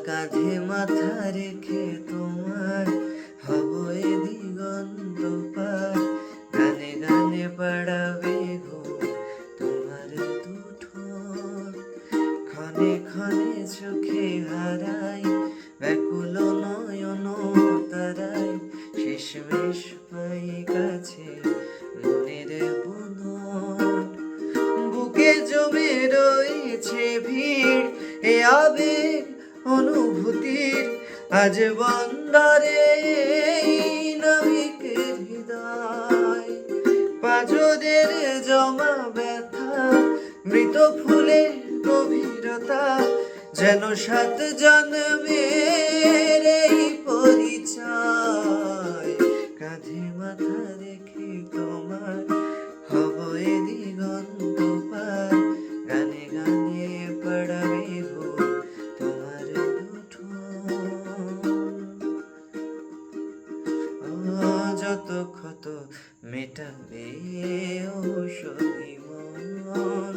কাঁধে মাথা রেখে তোমার হব এ দিগন্ত পার, গানে গানে পাড়াবে গো তোমার দুঠোঁট। ক্ষণে ক্ষণে চোখে হারাই ব্যাকুল নয়ন তারাই, শেষমেশ পাই কাছে মনের বুনট। বুকে জমে রয়েছে ভিড় এ আবেগ অনুভূতির, আজ বন্দরে নাবিকের হৃদয়। পাঁজরের জমা ব্যথা, মৃত ফুলের গভীরতা, যেন সাত জন্মের এই পরিচয়। কাঁধে মাথা রেখে তোমার হব এ দিগন্ত পার, গানে গানে পড়াবে গো তোমার দুঠোঁট। যত ক্ষত মেটাবে ঔষধি মন,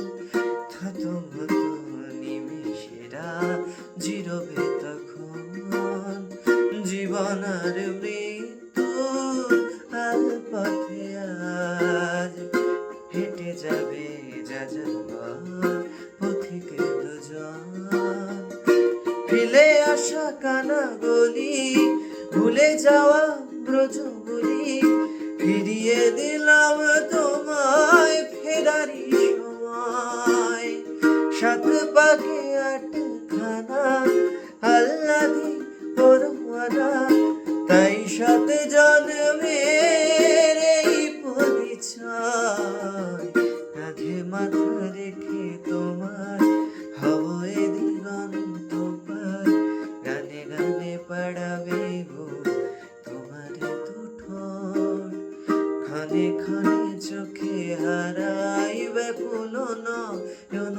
থত মত নিমেষেরা জিরবে তখন। জীবন আর মৃত্যুর আল পথে আজ হেঁটে যাবে যাযাবর পথিক দুজন। ফেলে আসা কানা গলি, ভুলে যাওয়া ব্রজবলি, ফিরিয়ে দিলাম তোমায় ফেরারি সময়। সাত পাকে আটখানা আহ্লাদি পরোয়ানা, তাই সাত জন্মের এই পরিচয়। কাঁধে মাথা রেখে তোমার হব এ দিগন্ত পার, গানে গানে পাড়াবে গো তোমার দুঠোঁট। ক্ষণে ক্ষণে চোখে হারাই ব্যাকুল নয়ন